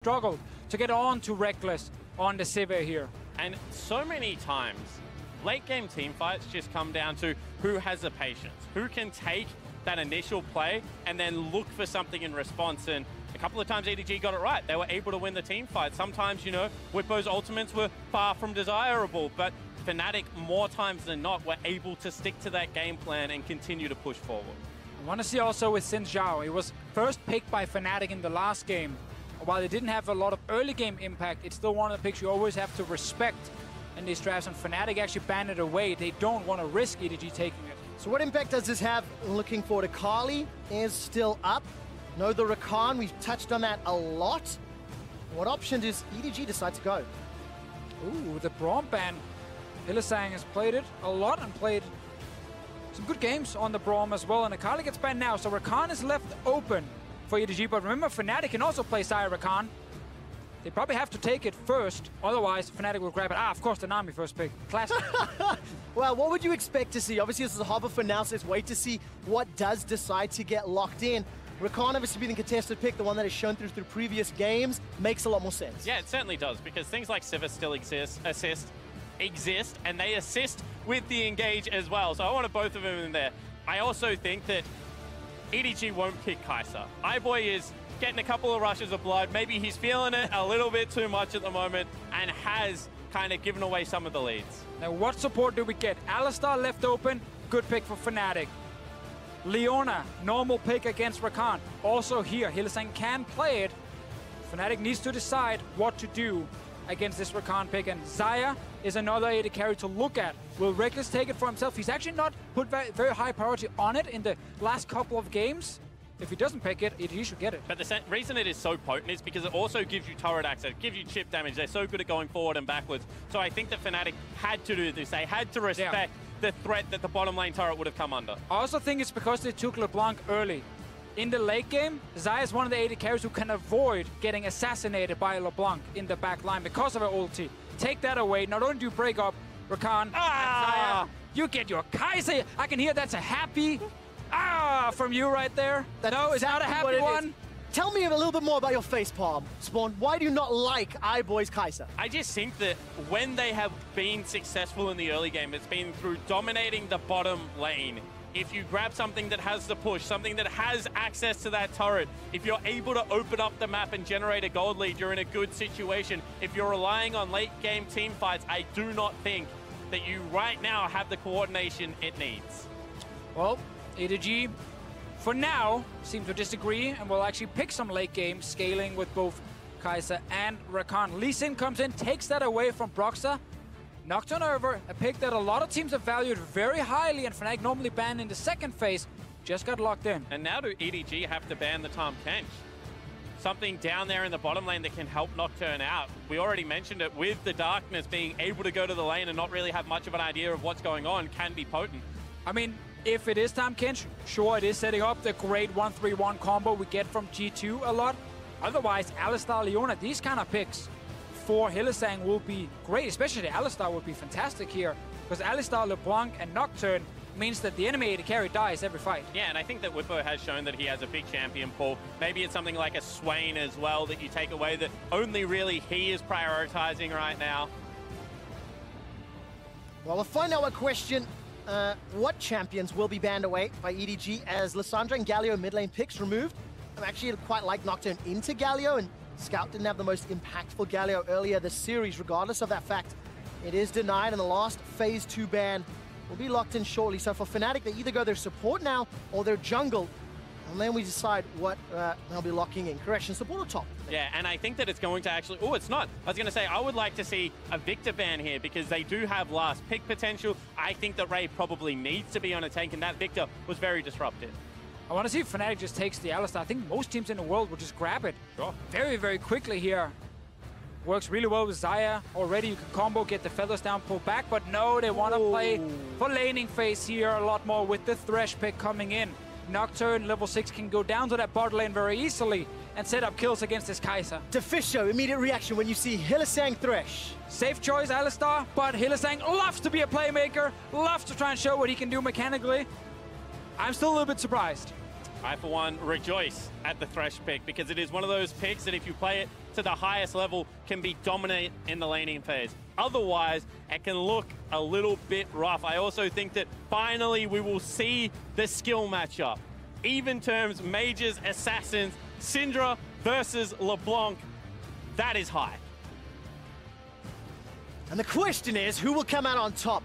struggled to get on to Reckless on the Civi here. And so many times, late game team fights just come down to who has the patience, who can take that initial play and then look for something in response. And a couple of times EDG got it right. They were able to win the team fight. Sometimes, you know, Whippo's ultimates were far from desirable, but Fnatic, more times than not, were able to stick to that game plan and continue to push forward. I want to see also with Xin Zhao. He was first picked by Fnatic in the last game. While it didn't have a lot of early game impact, it's still one of the picks you always have to respect in these drafts, and Fnatic actually banned it away. They don't want to risk EDG taking it. So what impact does this have looking forward? Akali is still up. No, the Rakan, we've touched on that a lot. What option does EDG decide to go? Ooh, the Braum ban. Hylissang has played it a lot and played some good games on the Braum as well, and Akali gets banned now, so Rakan is left open for EDG, but remember, Fnatic can also play Xayah Rakan. They probably have to take it first, otherwise Fnatic will grab it. Ah, of course, the Nami first pick. Classic. Well, what would you expect to see? Obviously, this is a harbor for now, so let's wait to see what does decide to get locked in. Rakan obviously being the contested pick, the one that is shown through previous games, makes a lot more sense. Yeah, it certainly does, because things like Civi still exist, and they assist with the engage as well. So I wanted both of them in there. I also think that EDG won't pick Kai'Sa. iBoy is getting a couple of rushes of blood. Maybe he's feeling it a little bit too much at the moment and has kind of given away some of the leads. Now, what support do we get? Alistar left open, good pick for Fnatic. Leona, normal pick against Rakan. Also here, Hylissang can play it. Fnatic needs to decide what to do against this Rakan pick, and Xayah is another AD carry to look at. Will Reckless take it for himself? He's actually not put very high priority on it in the last couple of games. If he doesn't pick it, he should get it. But the reason it is so potent is because it also gives you turret access, gives you chip damage. They're so good at going forward and backwards. So I think that Fnatic had to do this. They had to respect the threat that the bottom lane turret would have come under. I also think it's because they took LeBlanc early. In the late game, Xayah is one of the AD carries who can avoid getting assassinated by LeBlanc in the back line because of her ulti. Take that away. Not only do you break up Rakan and Xayah, you get your Kai'Sa. I can hear that's a happy from you right there. No, it's not a happy one. Tell me a little bit more about your facepalm, Spawn. Why do you not like iBoy's Kai'Sa? I just think that when they have been successful in the early game, it's been through dominating the bottom lane. If you grab something that has the push, something that has access to that turret, if you're able to open up the map and generate a gold lead, you're in a good situation. If you're relying on late game team fights, I do not think that you right now have the coordination it needs. Well, EDG, for now, seem to disagree and will actually pick some late game scaling with both Kai'Sa and Rakan. Lee Sin comes in, takes that away from Broxah. Nocturne over, a pick that a lot of teams have valued very highly, and Fnatic normally banned in the second phase, just got locked in. And now do EDG have to ban the Tahm Kench? Something down there in the bottom lane that can help Nocturne out. We already mentioned it, with the darkness being able to go to the lane and not really have much of an idea of what's going on can be potent. I mean, if it is Tahm Kench, sure, it is setting up the great 1-3-1 combo we get from G2 a lot. Otherwise, Alistar, Leona, these kind of picks for Hylissang will be great, especially Alistar would be fantastic here, because Alistar, LeBlanc, and Nocturne means that the enemy AD carry dies every fight. Yeah, and I think that Whippo has shown that he has a big champion pool. Maybe it's something like a Swain as well that you take away that only really he is prioritizing right now. Well, we'll find out what champions will be banned away by EDG as Lissandra and Galio mid lane picks removed. I actually quite like Nocturne into Galio, and Scout didn't have the most impactful Galio earlier this series. Regardless of that fact, it is denied, and the last phase 2 ban will be locked in shortly. So for Fnatic, they either go their support now or their jungle, and then we decide what they'll be locking in. Correction, support or top? Yeah, and I think that it's going to actually... Oh, it's not. I was going to say, I would like to see a Victor ban here because they do have last pick potential. I think that Ray probably needs to be on a tank, and that Victor was very disruptive. I want to see if Fnatic just takes the Alistar. I think most teams in the world will just grab it very, very quickly here. Works really well with Xayah. Already you can combo, get the feathers down, pull back, but no, they want to play for laning phase here a lot more with the Thresh pick coming in. Nocturne, level 6, can go down to that bot lane very easily and set up kills against this Kai'Sa. Defisho, immediate reaction when you see Hylissang Thresh. Safe choice, Alistar, but Hylissang loves to be a playmaker, loves to try and show what he can do mechanically. I'm still a little bit surprised. I, for one, rejoice at the Thresh pick because it is one of those picks that if you play it to the highest level can be dominant in the laning phase. Otherwise, it can look a little bit rough. I also think that finally we will see the skill matchup. Even terms, mages, assassins, Syndra versus LeBlanc. That is high. And the question is, who will come out on top?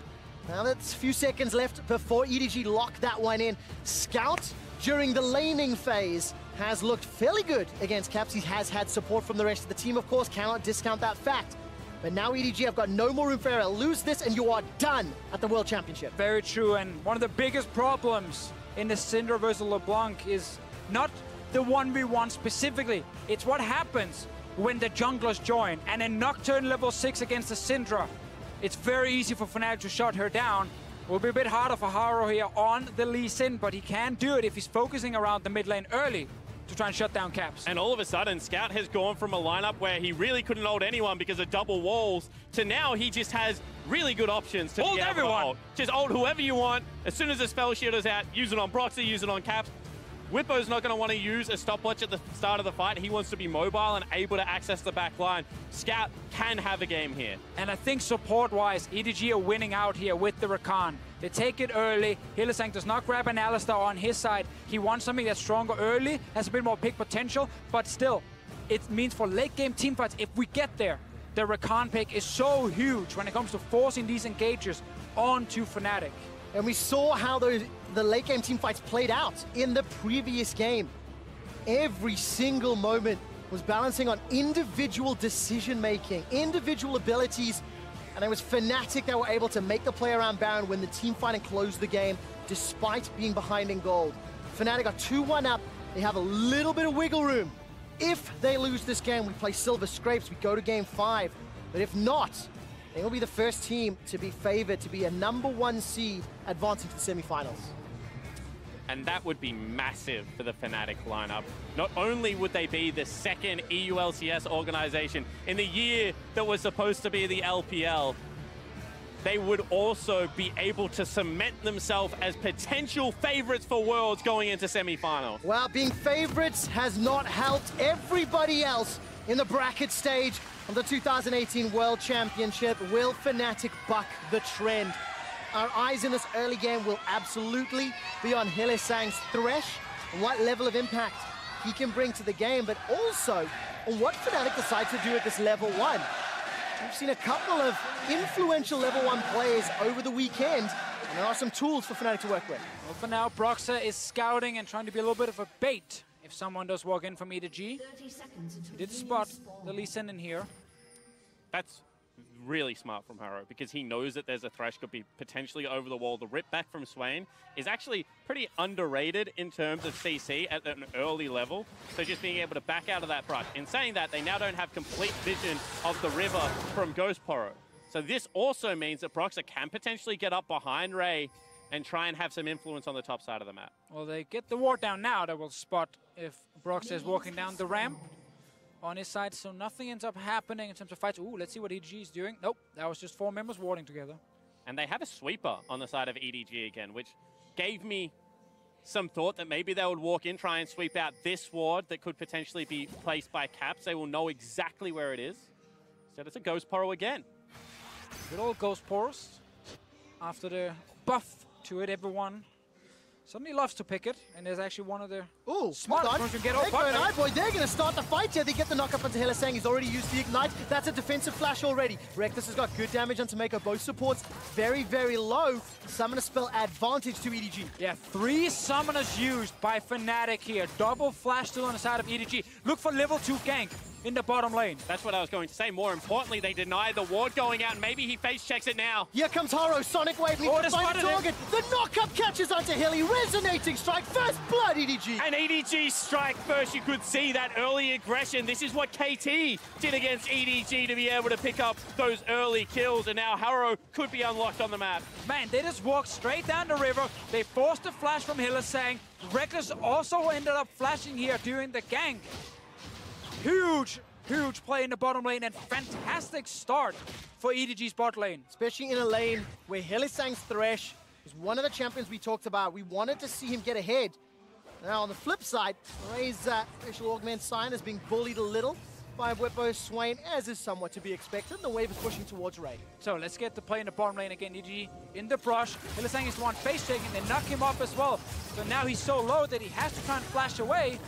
Now that's a few seconds left before EDG lock that one in. Scout, during the laning phase, has looked fairly good against Caps. He has had support from the rest of the team, of course, cannot discount that fact. But now EDG have got no more room for error. Lose this and you are done at the World Championship. Very true, and one of the biggest problems in the Syndra versus LeBlanc is not the 1v1 specifically. It's what happens when the junglers join. And in Nocturne level 6 against the Syndra, it's very easy for Fnatic to shut her down. Will be a bit harder for Haro here on the Lee Sin, but he can do it if he's focusing around the mid lane early to try and shut down Caps. And all of a sudden, Scout has gone from a lineup where he really couldn't hold anyone because of double walls to now he just has really good options to hold everyone. Just hold whoever you want. As soon as the spell shield is out, use it on Broxy, use it on Caps. Whippo's not going to want to use a stopwatch at the start of the fight. He wants to be mobile and able to access the back line. Scout can have a game here. And I think support-wise, EDG are winning out here with the Rakan. They take it early. Hylissang does not grab an Alistar on his side. He wants something that's stronger early, has a bit more pick potential, but still, it means for late-game teamfights, if we get there, the Rakan pick is so huge when it comes to forcing these engagers onto Fnatic. And we saw how the late-game teamfights played out in the previous game. Every single moment was balancing on individual decision-making, individual abilities, and it was Fnatic that were able to make the play around Baron, win the team fight and close the game, despite being behind in gold. Fnatic are 2-1 up. They have a little bit of wiggle room. If they lose this game, we play Silver Scrapes, we go to game 5. But if not, they will be the first team to be favored to be a #1 seed advancing to the semifinals. And that would be massive for the Fnatic lineup. Not only would they be the second EULCS organization in the year that was supposed to be the LPL, they would also be able to cement themselves as potential favorites for Worlds going into semifinals. Well, being favorites has not helped everybody else in the bracket stage of the 2018 World Championship. Will Fnatic buck the trend? Our eyes in this early game will absolutely be on Hylissang's Thresh and what level of impact he can bring to the game, but also on what Fnatic decides to do at this level 1. We've seen a couple of influential level 1 players over the weekend, and there are some tools for Fnatic to work with. Well, for now, Broxah is scouting and trying to be a little bit of a bait if someone does walk in from EDG. He did spot the Lee Sin in here. That's really smart from Haro because he knows that there's a Thresh could be potentially over the wall. The rip back from Swain is actually pretty underrated in terms of CC at an early level. So just being able to back out of that brush. In saying that, they now don't have complete vision of the river from Ghost Poro. So this also means that Broxah can potentially get up behind Ray and try and have some influence on the top side of the map. Well, they get the ward down now. That will spot if Broxah is walking down the ramp on his side, so nothing ends up happening in terms of fights. Ooh, let's see what EDG is doing. Nope, that was just 4 members warding together. And they have a sweeper on the side of EDG again, which gave me some thought that maybe they would walk in, try and sweep out this ward that could potentially be placed by Caps. They will know exactly where it is. Instead, it's a Ghost Poro again. Good old Ghost Poros. After the buff to it, everyone suddenly loves to pick it, and there's actually one of the smart ones to get off. They're going to start the fight here. They get the knock up onto Hylissang. He's already used the Ignite. That's a defensive flash already. Reckless has got good damage on Tomeko. Both supports very, very low. Summoner spell advantage to EDG. Yeah, 3 summoners used by Fnatic here. Double flash still on the side of EDG. Look for level 2 gank in the bottom lane. That's what I was going to say. More importantly, they deny the ward going out. Maybe he face checks it now. Here comes Haro. Sonic Wave needs to find a target. The knock-up catches onto Hilly. Resonating strike. First blood, EDG. And EDG strike first. You could see that early aggression. This is what KT did against EDG to be able to pick up those early kills. And now Haro could be unlocked on the map. Man, they just walked straight down the river. They forced a flash from Hylissang. Reckless also ended up flashing here during the gank. Huge play in the bottom lane and fantastic start for EDG's bot lane. Especially in a lane where Hylissang's Thresh is one of the champions we talked about. We wanted to see him get ahead. Now on the flip side, Ray's special augment sign is being bullied a little. by Whippo Swain, as is somewhat to be expected. The wave is pushing towards Ray. So let's get the play in the bottom lane again. EDG in the brush. Hylissang is the one face shaking. They knock him off as well. So now he's so low that he has to try and flash away.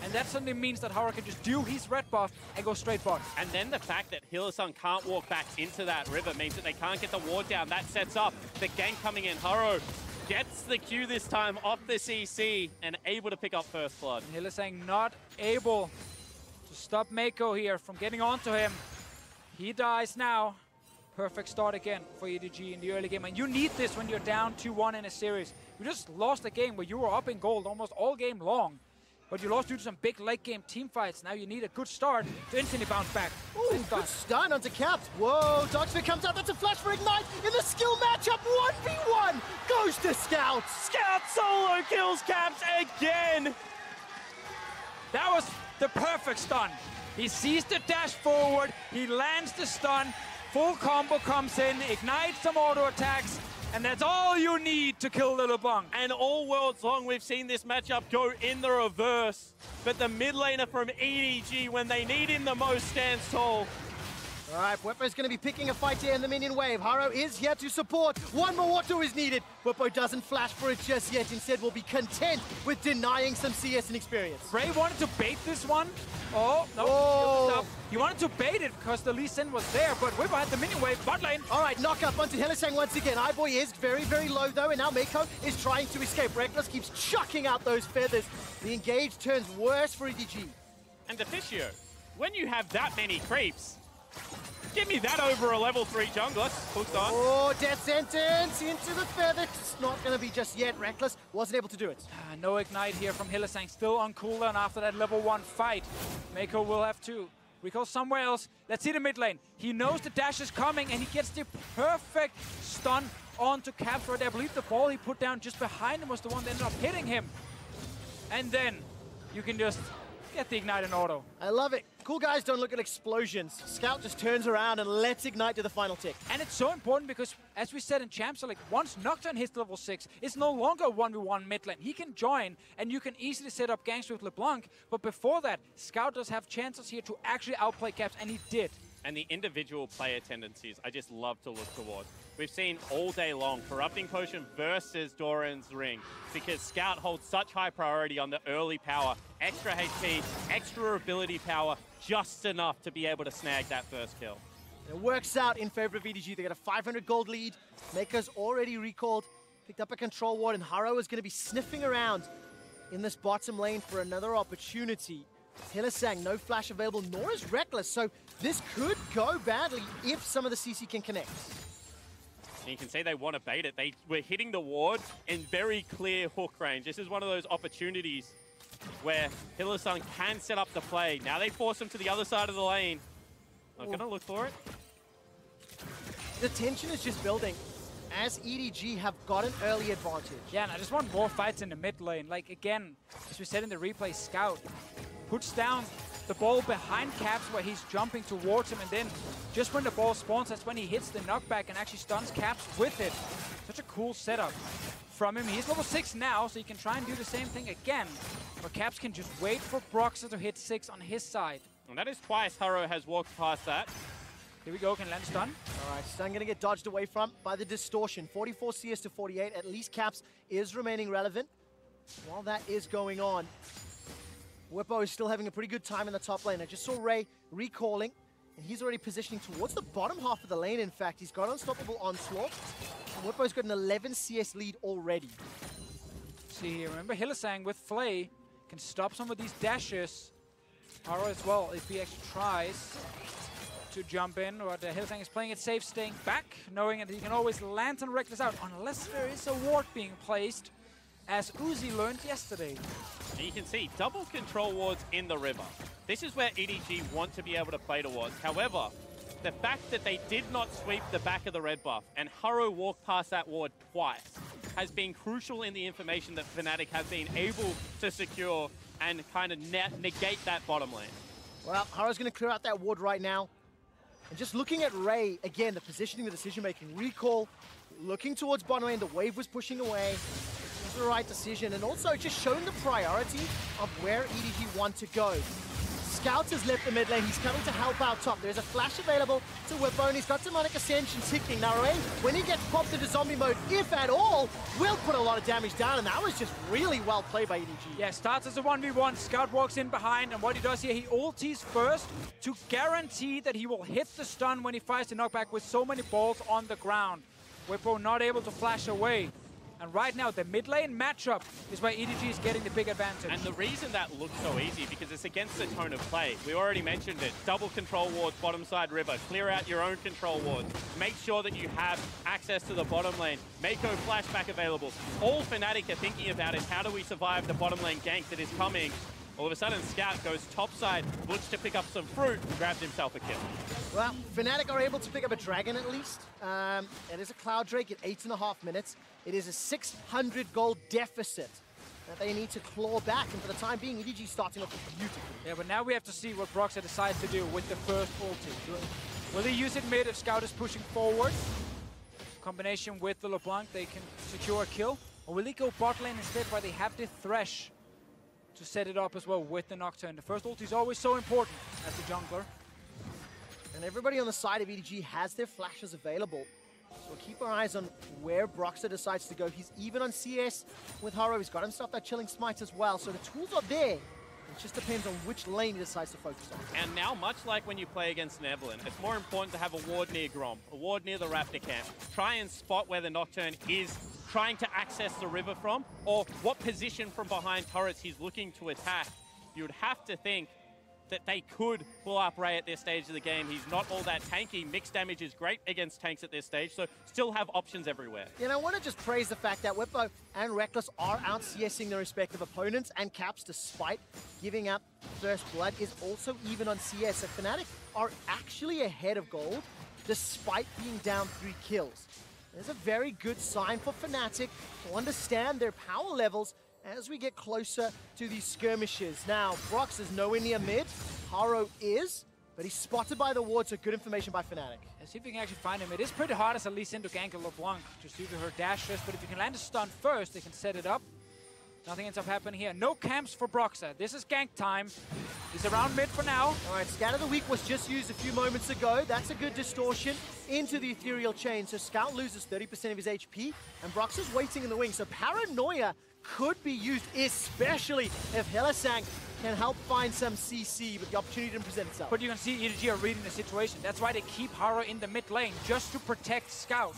And that suddenly means that Haro can just do his red buff and go straight bot. And then the fact that Hylissang can't walk back into that river means that they can't get the ward down. That sets up the gank coming in. Haro gets the Q this time off the CC and able to pick up first blood. Hylissang not able to stop Mako here from getting onto him. He dies now. Perfect start again for EDG in the early game. And you need this when you're down 2-1 in a series. You just lost a game where you were up in gold almost all game long. But you lost due to some big late game team fights. Now you need a good start to instantly bounce back. Ooh, good stun onto Caps. Whoa, Dogsphere comes out. That's a flash for Ignite in the skill matchup. 1v1 goes to Scout. Scout solo kills Caps again. That was the perfect stun. He sees the dash forward. He lands the stun. Full combo comes in. Ignites some auto attacks. And that's all you need to kill Little Bung. And all worlds long, we've seen this matchup go in the reverse. But the mid laner from EDG, when they need him the most, stands tall. All right, Whippo's going to be picking a fight here in the minion wave. Haro is here to support. One more auto is needed. Whippo doesn't flash for it just yet. Instead, will be content with denying some CS and experience. Ray wanted to bait this one. Oh, no. Oh. He wanted to bait it because the Lee Sin was there, but Whippo had the minion wave bot lane. All right, knock up onto Hylissang once again. Boy is very, very low, though, and now Mako is trying to escape. Reckless keeps chucking out those feathers. The engage turns worse for EDG. And Deficio, when you have that many creeps, give me that over a level 3 jungler. Hooked on. Oh, death sentence into the feather. It's not going to be just yet. Reckless wasn't able to do it. No ignite here from Hylissang. Still on cooldown after that level 1 fight. Mako will have to recall somewhere else. Let's see the mid lane. He knows the dash is coming and he gets the perfect stun onto Caps right there. I believe the ball he put down just behind him was the one that ended up hitting him. And then you can just get the ignite in auto. I love it. Cool guys don't look at explosions. Scout just turns around and lets Ignite do the final tick. And it's so important because, as we said in Champs, like once Nocturne hits level 6, it's no longer 1v1 mid lane. He can join, and you can easily set up ganks with LeBlanc. But before that, Scout does have chances here to actually outplay Caps, and he did. And the individual player tendencies, I just love to look towards. We've seen all day long Corrupting Potion versus Doran's Ring because Scout holds such high priority on the early power. Extra HP, extra ability power, just enough to be able to snag that first kill. It works out in favor of EDG. They get a 500 gold lead. Maker's already recalled, picked up a control ward, and Haro is going to be sniffing around in this bottom lane for another opportunity. Hylissang, no flash available, nor is Reckless, so this could go badly if some of the CC can connect. And you can see they want to bait it. They were hitting the ward in very clear hook range. This is one of those opportunities where Hylissang can set up the play. Now they force him to the other side of the lane. I'm going to look for it. The tension is just building as EDG have got an early advantage. Yeah, and I just want more fights in the mid lane. Like, again, as we said in the replay, Scout puts down the ball behind Caps where he's jumping towards him, and then just when the ball spawns, that's when he hits the knockback and actually stuns Caps with it. Such a cool setup from him. He's level 6 now, so he can try and do the same thing again. But Caps can just wait for Broxah to hit 6 on his side. And that is twice Haro has walked past that. Here we go, can land stun. All right, stun gonna get dodged away from by the distortion. 44 CS to 48, at least Caps is remaining relevant. While that is going on, Whippo is still having a pretty good time in the top lane. I just saw Ray recalling, and he's already positioning towards the bottom half of the lane, in fact. He's got Unstoppable Onslaught, and Whippo's got an 11 CS lead already. See here, remember Hylissang with Flay can stop some of these dashes. Haro as well, if he actually tries to jump in, but Hylissang is playing it safe, staying back, knowing that he can always Lantern Reckless out, unless there is a ward being placed, as Uzi learned yesterday. And you can see double control wards in the river. This is where EDG want to be able to play towards. However, the fact that they did not sweep the back of the red buff and Haro walked past that ward twice has been crucial in the information that Fnatic have been able to secure and kind of negate that bottom lane. Well, Haro's going to clear out that ward right now. And just looking at Ray, again, the positioning, the decision-making, recall, looking towards bottom lane, the wave was pushing away. It was the right decision, and also just showing the priority of where EDG want to go. Scout has left the mid lane. He's coming to help out top. There's a flash available to Whippo, and he's got Demonic Ascension ticking. Now, Ray, when he gets popped into zombie mode, if at all, will put a lot of damage down, and that was just really well played by EDG. Yeah, starts as a 1v1. Scout walks in behind, and what he does here, he ultis first to guarantee that he will hit the stun when he fires the knockback with so many balls on the ground. Whippo not able to flash away. And right now, the mid lane matchup is where EDG is getting the big advantage. And the reason that looks so easy, because it's against the tone of play. We already mentioned it. Double control wards, bottom side river. Clear out your own control wards. Make sure that you have access to the bottom lane. Mako flashback available. All Fnatic are thinking about is how do we survive the bottom lane gank that is coming. All of a sudden, Scout goes topside, looks to pick up some fruit, grabs himself a kill. Well, Fnatic are able to pick up a dragon at least. It is a Cloud Drake at 8.5 minutes. It is a 600 gold deficit that they need to claw back, and for the time being, EDG starting off beautifully. Yeah, but now we have to see what Broxah decides to do with the first ulti. Will he use it mid if Scout is pushing forward? Combination with the LeBlanc, they can secure a kill. Or will he go bot lane instead where they have the Thresh to set it up as well with the Nocturne? The first ulti is always so important as the jungler. And everybody on the side of EDG has their flashes available. So keep our eyes on where Broxah decides to go. He's even on CS with Haro. He's got himself that Chilling Smite as well. So the tools are there. It just depends on which lane he decides to focus on. And now, much like when you play against Neverland, it's more important to have a ward near Grom, a ward near the Raptor camp. Try and spot where the Nocturne is trying to access the river from, or what position from behind turrets he's looking to attack. You would have to think that they could pull up Ray at this stage of the game. He's not all that tanky. Mixed damage is great against tanks at this stage, so still have options everywhere. And I want to just praise the fact that Whippo and Reckless are out CSing their respective opponents, and Caps, despite giving up first blood, is also even on CS. So Fnatic are actually ahead of Gold, despite being down 3 kills. There's a very good sign for Fnatic to understand their power levels as we get closer to these skirmishes. Now, Brox is nowhere near mid. Haro is, but he's spotted by the ward, so good information by Fnatic. Let's see if we can actually find him. It is pretty hard as a Lee Sin to gank a LeBlanc, just due to her dashes, but if you can land a stun first, they can set it up. Nothing ends up happening here. No camps for Broxah. This is gank time. He's around mid for now. All right, Scout of the Week was just used a few moments ago. That's a good distortion into the ethereal chain. So Scout loses 30% of his HP, and Broxah's waiting in the wing. So Paranoia could be used, especially if Hylissang can help find some CC, but the opportunity didn't present itself. But you can see EDG are reading the situation. That's why they keep Haro in the mid lane, just to protect Scout.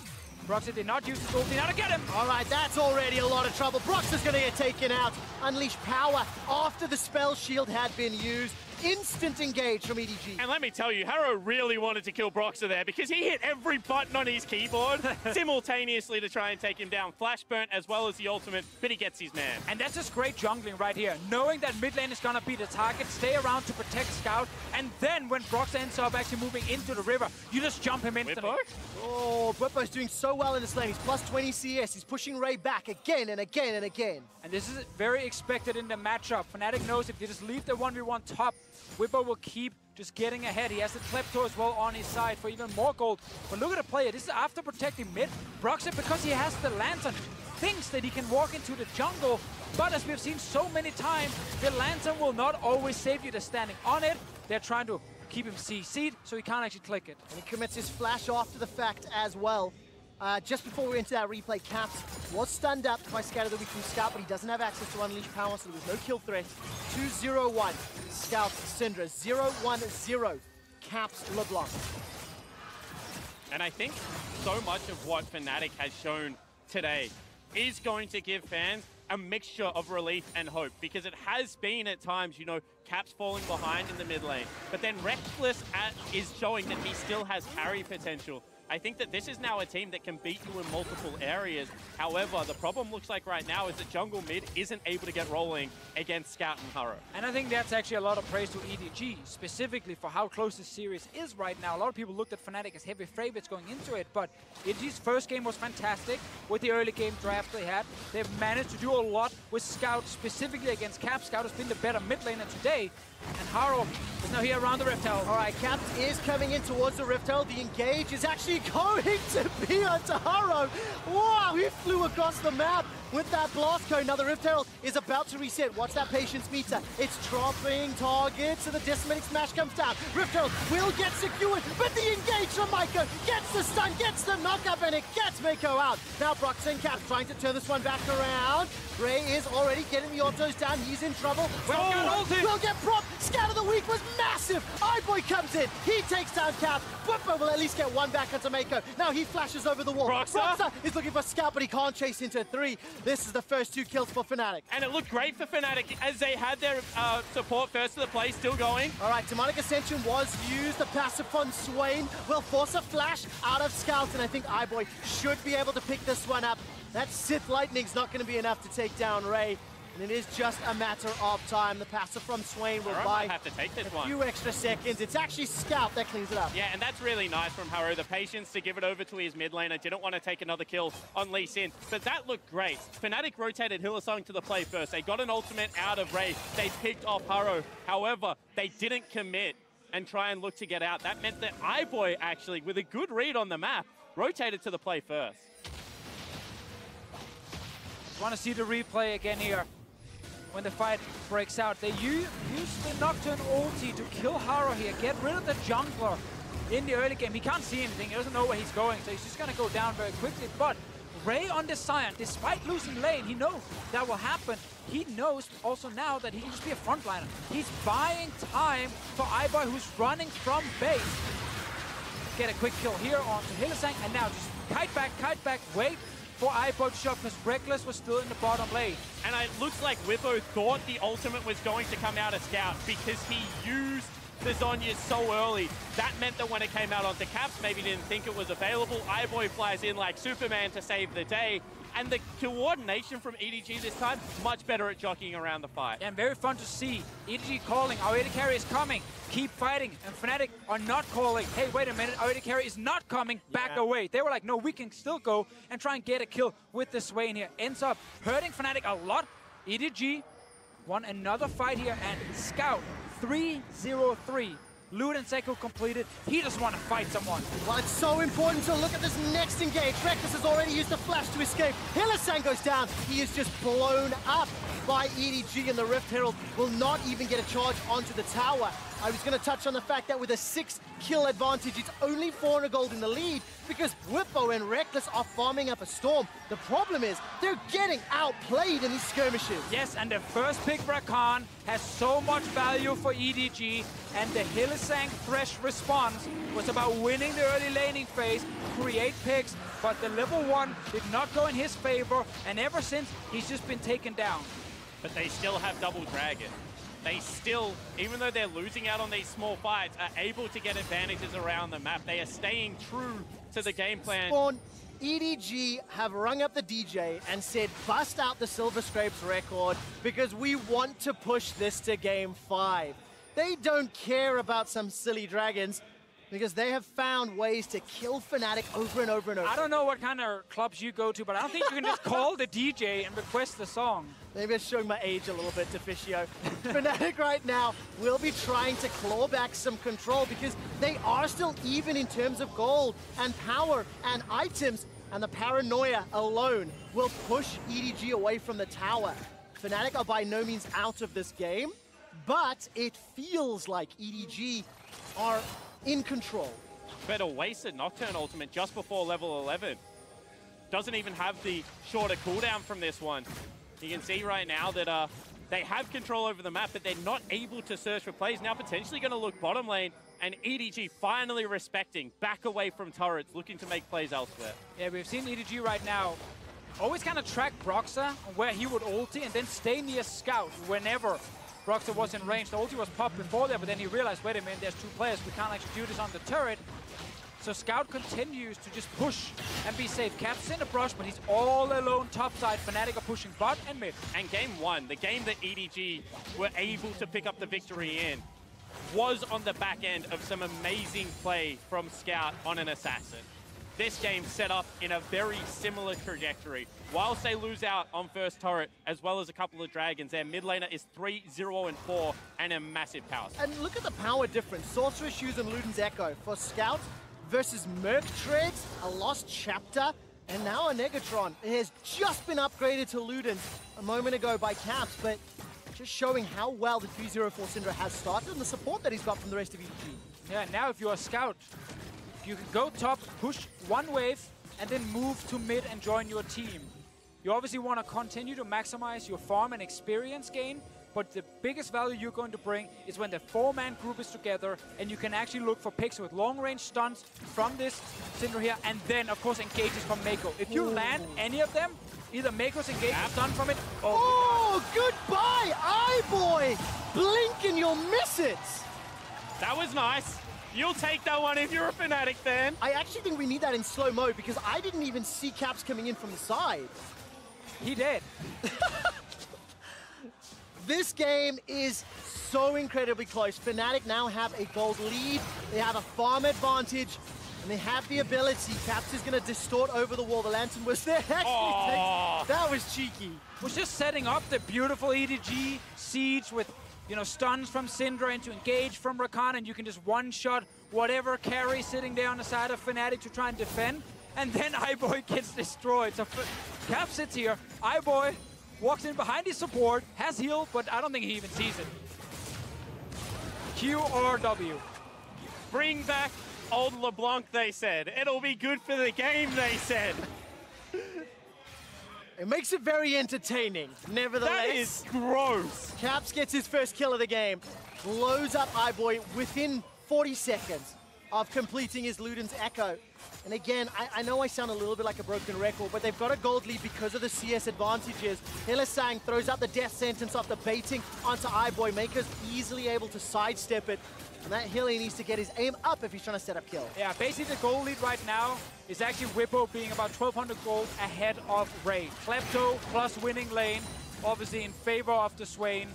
Broxah did not use his ulti, now to get him! All right, that's already a lot of trouble. Broxah's gonna get taken out. Unleash power after the spell shield had been used. Instant engage from EDG. And let me tell you, Haro really wanted to kill Broxah there because he hit every button on his keyboard simultaneously to try and take him down. Flash burnt as well as the ultimate, but he gets his man. And that's just great jungling right here. Knowing that mid lane is gonna be the target, stay around to protect Scout, and then when Broxah ends up actually moving into the river, you just jump him instantly. Whippo? Oh, Whippo's doing so well in this lane. He's plus 20 CS. He's pushing Ray back again and again and again. And this is very expected in the matchup. Fnatic knows if they just leave the 1v1 top, Whippo will keep just getting ahead. He has the Klepto as well on his side for even more gold. But look at the player. This is after protecting mid. Broxah, because he has the Lantern, thinks that he can walk into the jungle. But as we've seen so many times, the Lantern will not always save you. They're standing on it. They're trying to keep him CC'd, so he can't actually click it. And he commits his flash after the fact as well. Just before we enter that replay, Caps was stunned up by Scout of the Week from Scout, but he doesn't have access to Unleash Power, so there was no kill threat. 2-0-1. Scout, Syndra. 0-1-0. Caps, LeBlanc. And I think so much of what Fnatic has shown today is going to give fans a mixture of relief and hope, because it has been at times, you know, Caps falling behind in the mid lane, but then Reckless is showing that he still has carry potential. I think that this is now a team that can beat you in multiple areas. However, the problem looks like right now is that jungle mid isn't able to get rolling against Scout and Haro. And I think that's actually a lot of praise to EDG, specifically for how close this series is right now. A lot of people looked at Fnatic as heavy favorites going into it, but EDG's first game was fantastic with the early game draft they had. They've managed to do a lot with Scout, specifically against Cap. Scout has been the better mid laner today, and Haro is now here around the Rift Hell. All right, Cap is coming in towards the Rift Hell. The engage is actually EDG going to be on Taro. Wow, he flew across the map with that blast cone. Now the Rift Herald is about to reset. Watch that patience meter. It's dropping targets, and the Decimating Smash comes down. Rift Herald will get secured, but the engage from Maiko gets the stun, gets the knockup, and it gets Maiko out. Now Brox and Caps trying to turn this one back around. Ray is already getting the autos down. He's in trouble. Will get propped. Scout of the week was massive. iBoy comes in. He takes down Cap. Buppa will at least get one back onto Maiko. Now he flashes over the wall. Broxer is looking for Scout, but he can't chase into 3. This is the first 2 kills for Fnatic. And it looked great for Fnatic as they had their support first to the play still going. All right, Demonic Ascension was used. The passive on Swain will force a flash out of Scout, and I think iBoy should be able to pick this one up. That Sith Lightning's not going to be enough to take down Ray, and it is just a matter of time. The passive from Swain will buy have to take this a few extra seconds. It's actually Scout that cleans it up. Yeah, and that's really nice from Haro. The patience to give it over to his mid laner. Didn't want to take another kill on Lee Sin, but that looked great. Fnatic rotated Hylissang to the play first. They got an ultimate out of Ray. They picked off Haro. However, they didn't commit and try and look to get out. That meant that iBoy actually, with a good read on the map, rotated to the play first. Want to see the replay again here. When the fight breaks out, they use the Nocturne ulti to kill Haro here, get rid of the jungler in the early game. He can't see anything, he doesn't know where he's going, so he's just going to go down very quickly. But Ray on the Sion, despite losing lane, he knows that will happen. He knows also now that he can just be a frontliner. He's buying time for iBoy, who's running from base. Get a quick kill here onto Hylissang, and now just kite back, wait for iBoy to shot, because Reckless was still in the bottom lane. And it looks like Whippo thought the ultimate was going to come out of Scout because he used the Zhonya's so early. That meant that when it came out onto Caps, maybe didn't think it was available. iBoy flies in like Superman to save the day. And the coordination from EDG this time, much better at jockeying around the fight. And very fun to see. EDG calling, our AD carry is coming. Keep fighting. And Fnatic are not calling. Hey, wait a minute, our AD carry is not coming. Back away. They were like, no, we can still go and try and get a kill with the Swain here. Ends up hurting Fnatic a lot. EDG won another fight here, and Scout 3-0-3. Loot and Seiko completed. He just want to fight someone. Well, it's so important to look at this next engage. Reckless has already used the flash to escape. Hylissang goes down. He is just blown up by EDG, and the Rift Herald will not even get a charge onto the tower. I was going to touch on the fact that with a 6-kill advantage, it's only 400 gold in the lead because Whippo and Reckless are farming up a storm. The problem is they're getting outplayed in these skirmishes. Yes, and the first pick Rakan has so much value for EDG, and the Hylissang Thresh response was about winning the early laning phase, create picks, but the level 1 did not go in his favor, and ever since, he's just been taken down. But they still have double dragon. They still, even though they're losing out on these small fights, are able to get advantages around the map. They are staying true to the game plan. Spawn, EDG have rung up the DJ and said, bust out the Silver Scrapes record because we want to push this to game 5. They don't care about some silly dragons because they have found ways to kill Fnatic over and over and over. I don't know what kind of clubs you go to, but I don't think you can just call the DJ and request the song. Maybe I'm showing my age a little bit to Fishio. Fnatic right now will be trying to claw back some control because they are still even in terms of gold and power and items, and the paranoia alone will push EDG away from the tower. Fnatic are by no means out of this game, but it feels like EDG are in control. But a wasted Nocturne ultimate just before level 11. Doesn't even have the shorter cooldown from this one. You can see right now that they have control over the map, but they're not able to search for plays. Now potentially going to look bottom lane, and EDG finally respecting, back away from turrets, looking to make plays elsewhere. Yeah, we've seen EDG right now always kind of track Broxah where he would ulti and then stay near Scout whenever Broxah was in range. The ulti was popped before there, but then he realized, wait a minute, there's 2 players. We can't actually do this on the turret. So Scout continues to just push and be safe. Caps in the brush, but he's all alone topside. Fnatic are pushing bot and mid. And game 1, the game that EDG were able to pick up the victory in, was on the back end of some amazing play from Scout on an assassin. This game set up in a very similar trajectory. Whilst they lose out on first turret, as well as a couple of dragons, their mid laner is 3-0-4 and a massive power. And look at the power difference. Sorcerer's Shoes and Luden's Echo. For Scout, versus Merc Treads, a lost chapter, and now a Negatron. It has just been upgraded to Ludens a moment ago by Caps, but just showing how well the 304 Syndra has started and the support that he's got from the rest of EDG. Yeah, now if you're a scout, you can go top, push one wave, and then move to mid and join your team. You obviously want to continue to maximize your farm and experience gain, but the biggest value you're going to bring is when the 4-man group is together and you can actually look for picks with long-range stunts from this Syndra here, and then, of course, engages from Mako. If you land any of them, either Mako's engaged or stun from it. Oh, goodbye, Eye-Boy! Blink and you'll miss it! That was nice. You'll take that one if you're a Fnatic fan. I actually think we need that in slow mode because I didn't even see Caps coming in from the side. He did. This game is so incredibly close. Fnatic now have a gold lead, they have a farm advantage, and they have the ability. Caps is going to distort over the wall. The Lantern was there. Actually, that was cheeky. Was just setting up the beautiful EDG siege with, you know, stuns from Syndra into engage from Rakan, and you can just one-shot whatever carry sitting there on the side of Fnatic to try and defend, and then Eye-Boy gets destroyed. So Cap sits here, Eye-Boy walks in behind his support, has healed, but I don't think he even sees it. Q or W. Bring back old LeBlanc, they said. It'll be good for the game, they said. It makes it very entertaining, nevertheless. That is gross. Caps gets his first kill of the game, blows up Eye-Boy within 40 seconds of completing his Luden's Echo. And again, I know I sound a little bit like a broken record, but they've got a gold lead because of the CS advantages. Hylissang throws out the death sentence after baiting onto Eye-Boy. Maker's easily able to sidestep it. And that Hilly needs to get his aim up if he's trying to set up kill. Yeah, basically the gold lead right now is actually Whippo being about 1,200 gold ahead of Ray. Klepto plus winning lane, obviously in favor of the Swain.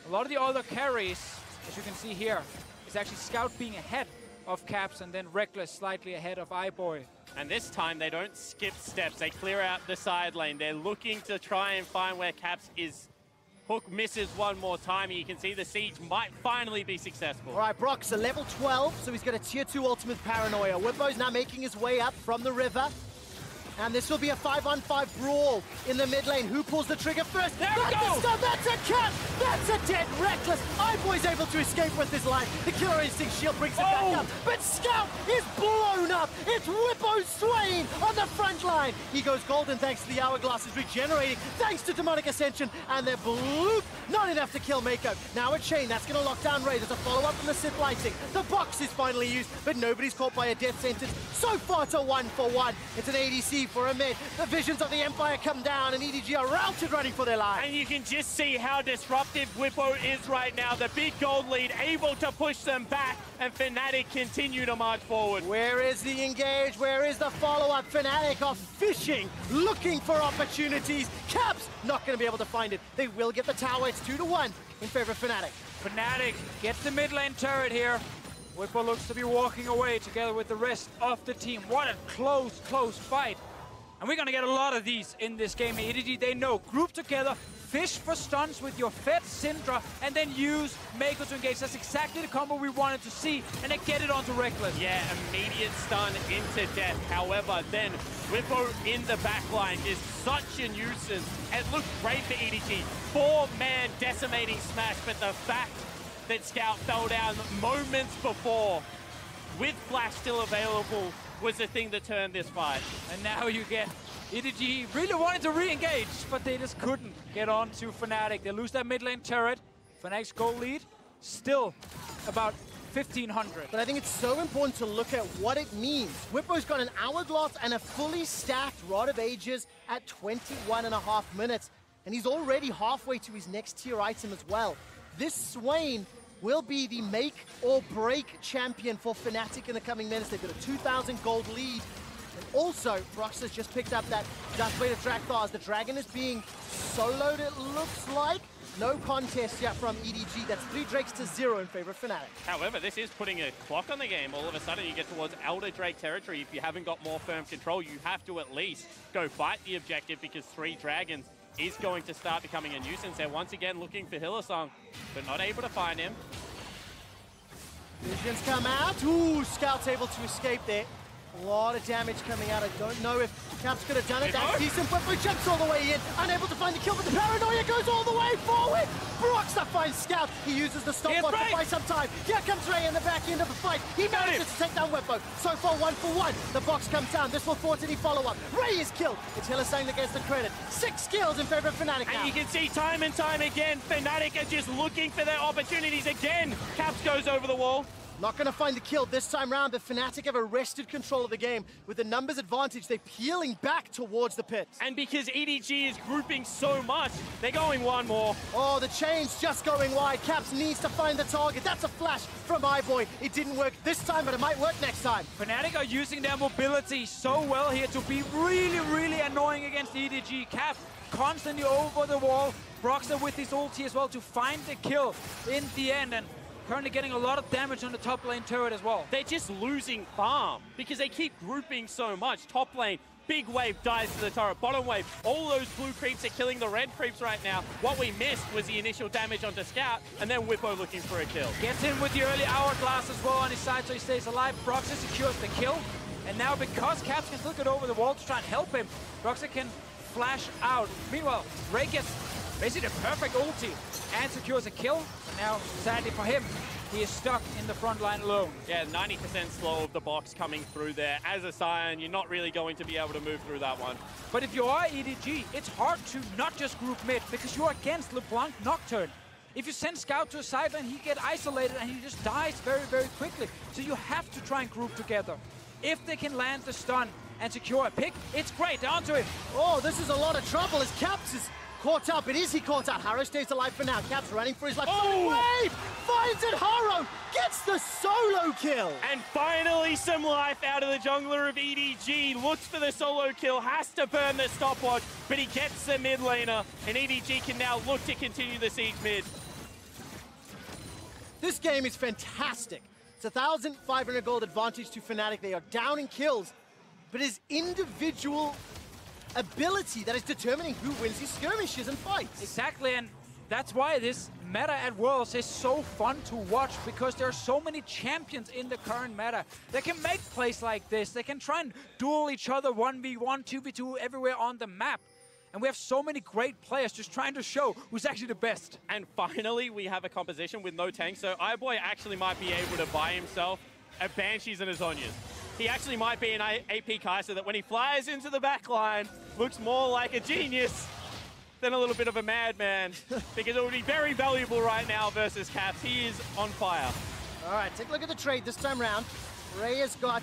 A lot of the other carries, as you can see here, is actually Scout being ahead of Caps, and then Reckless slightly ahead of Eye-Boy. And this time they don't skip steps. They clear out the side lane. They're looking to try and find where Caps is. Hook misses one more time. You can see the siege might finally be successful. All right, Brock's a level 12, so he's got a tier 2 ultimate Paranoia. Whippo's now making his way up from the river. And this will be a 5-on-5 brawl in the mid lane. Who pulls the trigger first? There we go! That's a Cap! That's a dead Reckless! Eye-Boy's able to escape with his life. The Killer Instinct shield brings it back up. But Scout is blown up! It's Whippo Swain on the front line! He goes golden thanks to the Hourglass is regenerating, thanks to Demonic Ascension, and they're bloop! Not enough to kill Mako. Now a chain, that's gonna lock down Ray. There's a follow-up from the Sith lighting. The box is finally used, but nobody's caught by a death sentence. So far to 1-for-1. It's an ADC for a mid. The visions of the Empire come down and EDG are routed running for their lives. And you can just see how disruptive Whippo is right now. The big gold lead able to push them back, and Fnatic continue to march forward. Where is the engage? Where is the follow-up? Fnatic are fishing, looking for opportunities. Caps not going to be able to find it. They will get the tower. It's 2-1 in favor of Fnatic. Fnatic gets the mid lane turret here. Whippo looks to be walking away together with the rest of the team. What a close, close fight. And we're going to get a lot of these in this game. EDG, they know. Group together, fish for stuns with your fed Syndra, and then use Mako to engage. That's exactly the combo we wanted to see, and then get it onto Reckless. Yeah, immediate stun into death. However, then Whippo in the backline is such a nuisance. It looked great for EDG. 4-man decimating smash, but the fact that Scout fell down moments before, with Flash still available, was the thing that turned this fight. And now you get EDG really wanted to re-engage, but they just couldn't get on to Fnatic. They lose that mid lane turret. Fnatic's goal lead still about 1,500. But I think it's so important to look at what it means. Whippo's got an Hourglass and a fully stacked Rod of Ages at 21.5 minutes. And he's already halfway to his next tier item as well. This Swain will be the make or break champion for Fnatic in the coming minutes. They've got a 2,000 gold lead. And also, Brox has just picked up that Dust Blade of Drakthar. The dragon is being soloed, it looks like. No contest yet from EDG. That's 3 Drakes to 0 in favor of Fnatic. However, this is putting a clock on the game. All of a sudden, you get towards Elder Drake territory. If you haven't got more firm control, you have to at least go fight the objective, because 3 dragons is going to start becoming a nuisance. They're once again looking for Hylissang, but not able to find him. Visions come out. Ooh, Scout's able to escape there. A lot of damage coming out. I don't know if Caps could have done it. That's decent, but jumps all the way in. Unable to find the kill, but the paranoia goes all the way forward. Broxer finds Scout. He uses the stopwatch to buy some time. Here comes Ray in the back end of the fight. He manages to take down Webbo. So far, 1 for 1. The box comes down. This will force any follow-up. Ray is killed. It's Hillesang that gets the credit. 6 kills in favor of Fnatic now. And you can see time and time again, Fnatic are just looking for their opportunities again. Caps goes over the wall. Not going to find the kill this time round, but Fnatic have arrested control of the game. With the numbers advantage, they're peeling back towards the pit. And because EDG is grouping so much, they're going one more. Oh, the chain's just going wide. Caps needs to find the target. That's a flash from iBoy. It didn't work this time, but it might work next time. Fnatic are using their mobility so well here to be really, really annoying against EDG. Cap constantly over the wall. Broxer with his ulti as well to find the kill in the end. And currently getting a lot of damage on the top lane turret as well. They're just losing farm because they keep grouping so much. Top lane, big wave dies to the turret. Bottom wave, all those blue creeps are killing the red creeps right now. What we missed was the initial damage onto Scout, and then Whippo looking for a kill. Gets in with the early hourglass as well on his side so he stays alive. Broxer secures the kill. And now because Caps can still get over the wall to try and help him, Broxer can flash out. Meanwhile, Ray gets basically the perfect ulti and secures a kill. But now, sadly for him, he is stuck in the front line alone. Yeah, 90% slow of the box coming through there. As a Scion, you're not really going to be able to move through that one. But if you are EDG, it's hard to not just group mid because you're against LeBlanc Nocturne. If you send Scout to a sideline, he gets isolated and he just dies very, very quickly. So you have to try and group together. If they can land the stun and secure a pick, it's great. Down to him. Oh, this is a lot of trouble as Caps is caught up. It is he caught out. Harrow stays alive for now. Caps running for his life. Oh! Wave! Finds it. Harrow gets the solo kill. And finally some life out of the jungler of EDG. Looks for the solo kill. Has to burn the stopwatch. But he gets the mid laner. And EDG can now look to continue the siege mid. This game is fantastic. It's 1,500 gold advantage to Fnatic. They are down in kills. But his individual ability that is determining who wins these skirmishes and fights. Exactly, and that's why this meta at Worlds is so fun to watch, because there are so many champions in the current meta that can make plays like this. They can try and duel each other 1v1, 2v2 everywhere on the map. And we have so many great players just trying to show who's actually the best. And finally, we have a composition with no tank. So iBoy actually might be able to buy himself a Banshees and a Zhonya's. He actually might be an AP Kai'Sa that when he flies into the back line, looks more like a genius than a little bit of a madman. Because it would be very valuable right now versus Caps. He is on fire. All right, take a look at the trade this time round. Ray has got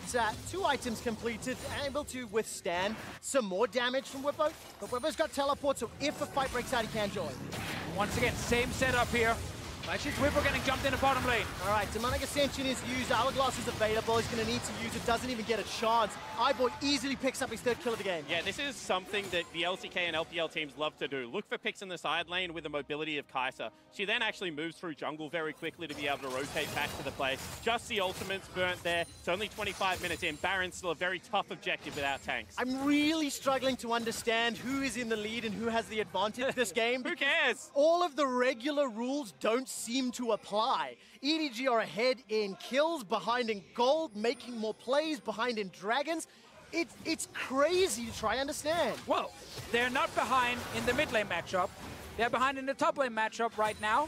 2 items completed, able to withstand some more damage from Whippo. But Whippo's got teleport, so if a fight breaks out, he can join. Once again, same setup here. Actually, Whippo getting jumped in the bottom lane. All right, Demonic Ascension is used. Hourglass is available. He's going to need to use it. Doesn't even get a chance. iBoy easily picks up his 3rd kill of the game. Yeah, this is something that the LCK and LPL teams love to do. Look for picks in the side lane with the mobility of Kai'Sa. She then actually moves through jungle very quickly to be able to rotate back to the play. Just the ultimates burnt there. It's only 25 minutes in. Baron's still a very tough objective without tanks. I'm really struggling to understand who is in the lead and who has the advantage this game. Who cares? All of the regular rules don't seem to apply. EDG are ahead in kills, behind in gold, making more plays, behind in dragons. It's crazy to try and understand. Well, they're not behind in the mid lane matchup. They're behind in the top lane matchup right now.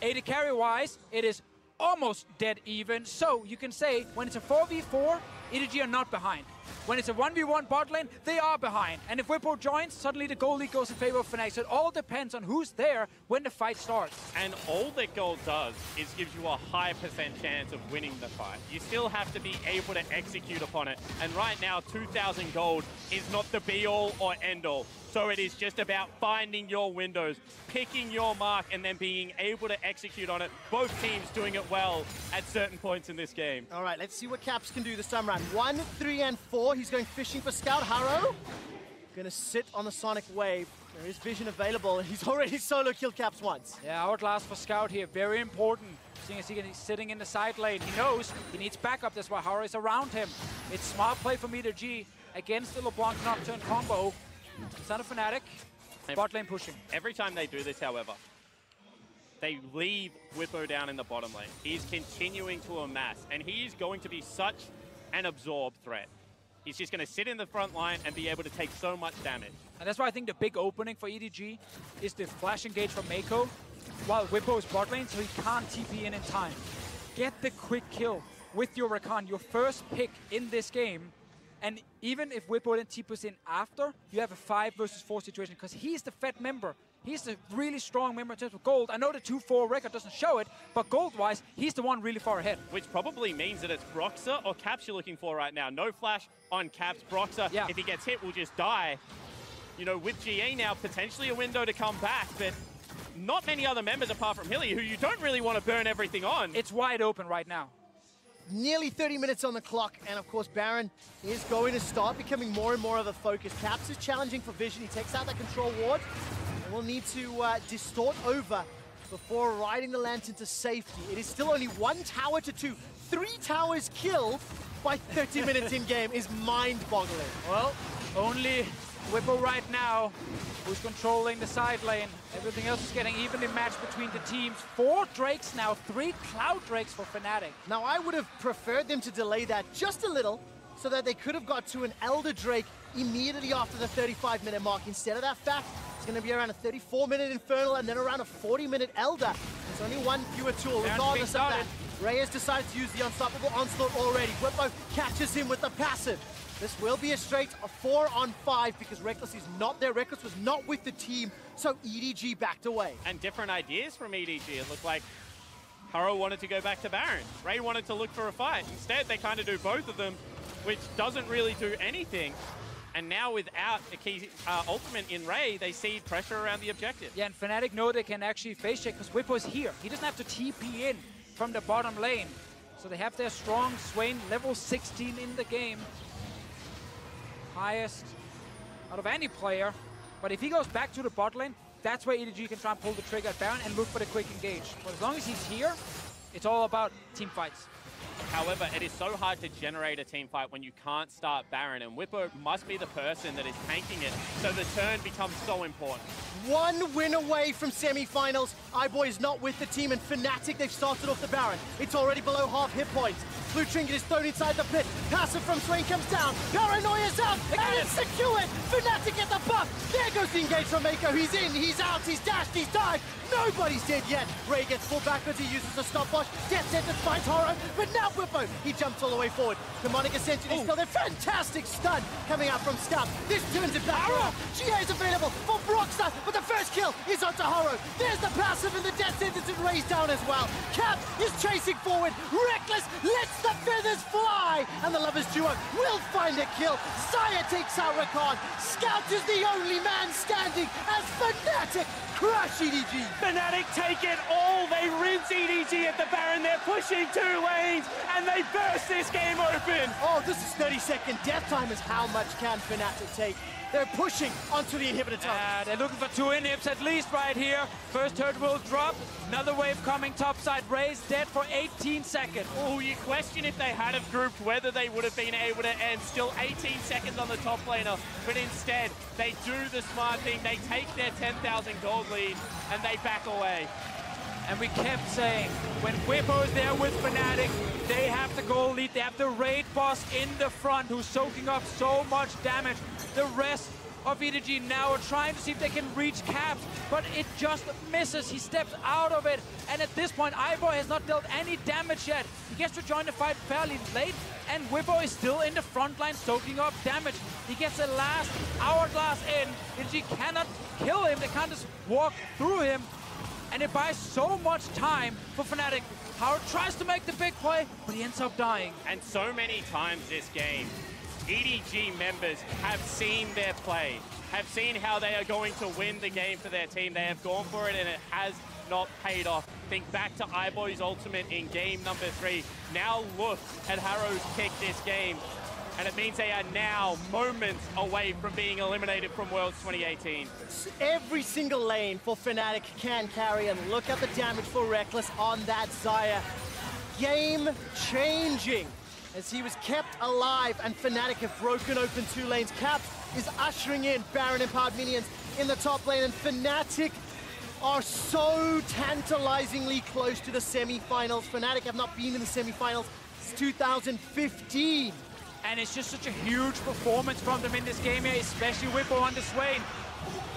AD carry-wise, it is almost dead even. So you can say when it's a 4v4, EDG are not behind. When it's a 1v1 bot lane, they are behind. And if Whippo joins, suddenly the gold lead goes in favor of Fnatic. So it all depends on who's there when the fight starts. And all that gold does is gives you a high % chance of winning the fight. You still have to be able to execute upon it. And right now, 2,000 gold is not the be-all or end-all. So it is just about finding your windows, picking your mark, and then being able to execute on it. Both teams doing it well at certain points in this game. All right, let's see what Caps can do this time around. 1, 3, and 4. He's going fishing for Scout. Harrow gonna sit on the Sonic Wave. There is vision available, and he's already solo killed Caps once. Yeah, Hourglass for Scout here, very important. Seeing as he's sitting in the side lane, he knows he needs backup. That's why Harrow is around him. It's smart play from EDG against the LeBlanc Nocturne combo. Son of Fnatic, bot lane pushing. Every time they do this, however, they leave Whippo down in the bottom lane. He's continuing to amass, and he is going to be such an absorb threat. He's just going to sit in the front line and be able to take so much damage. And that's why I think the big opening for EDG is the flash engage from Mako while Whippo is bot lane, so he can't TP in time. Get the quick kill with your Rakan, your first pick in this game. And even if Whippo then TPs in after, you have a 5 versus 4 situation because he's the fed member. He's a really strong member in terms of gold. I know the 2-4 record doesn't show it, but gold-wise, he's the one really far ahead. Which probably means that it's Broxah or Caps you're looking for right now. No flash on Caps. Broxah, if he gets hit, will just die. You know, with GA now, potentially a window to come back, but not many other members apart from Hilly, who you don't really want to burn everything on. It's wide open right now. Nearly 30 minutes on the clock, and of course Baron is going to start becoming more and more of a focus. Caps is challenging for vision. He takes out that control ward, and will need to distort over before riding the Lantern to safety. It is still only 1 tower to 2. 3 towers killed by 30 minutes in game is mind-boggling. Well, only Whippo right now who's controlling the side lane. Everything else is getting evenly matched between the teams. 4 Drakes now, 3 Cloud Drakes for Fnatic. Now, I would have preferred them to delay that just a little so that they could have got to an Elder Drake immediately after the 35-minute mark. Instead of that fact, it's going to be around a 34-minute Infernal and then around a 40-minute Elder. There's only 1 fewer tool, regardless of that. Reyes decides to use the Unstoppable Onslaught already. Whippo catches him with the passive. This will be a straight 4-on-5 because Reckless is not there. Reckless was not with the team, so EDG backed away. And different ideas from EDG. It looked like Haro wanted to go back to Baron. Ray wanted to look for a fight. Instead, they kind of do both of them, which doesn't really do anything. And now without a key ultimate in Ray, they see pressure around the objective. Yeah, and Fnatic know they can actually face check because Whippo's here. He doesn't have to TP in from the bottom lane. So they have their strong Swain, level 16 in the game. Highest out of any player. But if he goes back to the bot lane, that's where EDG can try and pull the trigger at Baron and look for the quick engage. But as long as he's here, it's all about team fights. However, it is so hard to generate a team fight when you can't start Baron, and Whippo must be the person that is tanking it, so the turn becomes so important. 1 win away from semi-finals. iBoy is not with the team, and Fnatic, they've started off the Baron. It's already below half hit points. Blue Trinket is thrown inside the pit. Passive from Swain comes down. Paranoia's out, and it's secured. Fnatic get the buff. There goes the engage from Mako. He's in, he's out, he's dashed, he's dived. Nobody's dead yet. Ray gets pulled backwards. He uses a stopwatch. Death Sentence finds Haro, but now Whippo, he jumps all the way forward. Demonic Ascension is still there. Fantastic stun coming out from Scout. This turns it back around. GA is available for Broxah, but the first kill is onto Haro. There's the passive, and the Death Sentence is raised down as well. Cap is chasing forward. Reckless lets the feathers fly, and the Lovers duo will find a kill. Xayah takes out Rakan. Scout is the only man standing as Fnatic crush EDG. Fnatic take it all. They rinse EDG at the Baron. They're pushing 2 lanes, and they burst this game open. Oh, this is 30-second death time. Is how much can Fnatic take? They're pushing onto the inhibitor target. They're looking for 2 inhibs at least right here. First turret will drop. Another wave coming topside. Ray's dead for 18 seconds. Oh, you question if they had have grouped whether they would have been able to end. Still 18 seconds on the top laner, but instead they do the smart thing. They take their 10,000 gold lead and they back away. And we kept saying, when Whippo is there with Fnatic, they have the goal lead. They have the raid boss in the front who's soaking up so much damage. The rest of EDG now are trying to see if they can reach Caps, but it just misses. He steps out of it, and at this point, iBoy has not dealt any damage yet. He gets to join the fight fairly late, and Whippo is still in the front line soaking up damage. He gets the last hourglass in. EDG cannot kill him. They can't just walk through him, and it buys so much time for Fnatic. Howard tries to make the big play, but he ends up dying. And so many times this game, EDG members have seen their play, have seen how they are going to win the game for their team. They have gone for it, and it has not paid off. Think back to iBoy's ultimate in game number 3. Now look at Harrow's pick this game, and it means they are now moments away from being eliminated from Worlds 2018. Every single lane for Fnatic can carry, and look at the damage for Reckless on that Xayah. Game changing as he was kept alive, and Fnatic have broken open 2 lanes. Caps is ushering in Baron empowered minions in the top lane, and Fnatic are so tantalizingly close to the semi-finals. Fnatic have not been in the semi-finals since 2015. And it's just such a huge performance from them in this game here, especially Whippo on the Swain.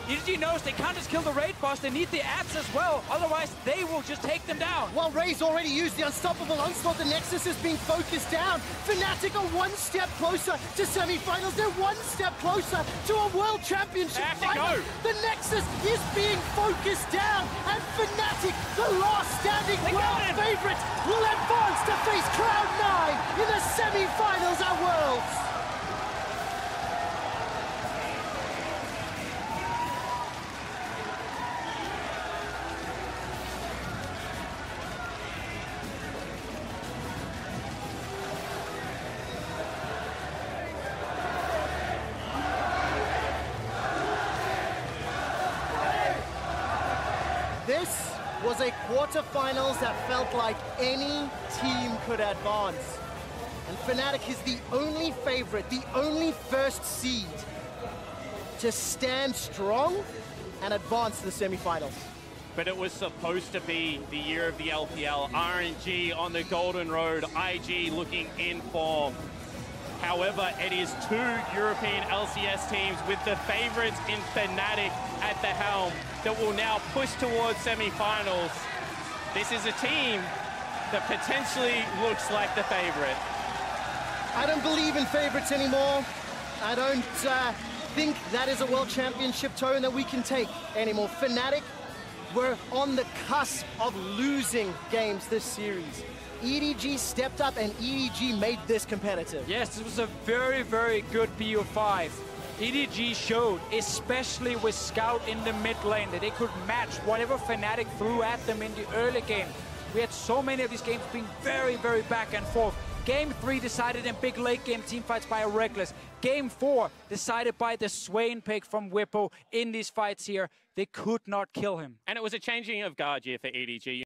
EDG knows they can't just kill the raid boss, they need the ads as well, otherwise they will just take them down. While Ray's already used the unstoppable onslaught, the Nexus is being focused down. Fnatic are one step closer to semi-finals, they're one step closer to a World Championship final. The Nexus is being focused down, and Fnatic, the last standing world favorite, will advance to face Cloud9 in the semi-finals at Worlds. This was a quarterfinals that felt like any team could advance. And Fnatic is the only favorite, the only first seed to stand strong and advance to the semifinals. But it was supposed to be the year of the LPL. RNG on the golden road, IG looking in form. However, it is two European LCS teams with the favorites in Fnatic at the helm that will now push towards semi-finals. This is a team that potentially looks like the favorite. I don't believe in favorites anymore. I don't think that is a World Championship tone that we can take anymore. Fnatic were on the cusp of losing games this series. EDG stepped up and EDG made this competitive. Yes, this was a very, very good BO5. EDG showed, especially with Scout in the mid lane, that they could match whatever Fnatic threw at them in the early game. We had so many of these games being very, very back and forth. Game 3 decided in big late game teamfights by a Reckless. Game 4 decided by the Swain pick from Whippo in these fights here. They could not kill him. And it was a changing of guard year for EDG.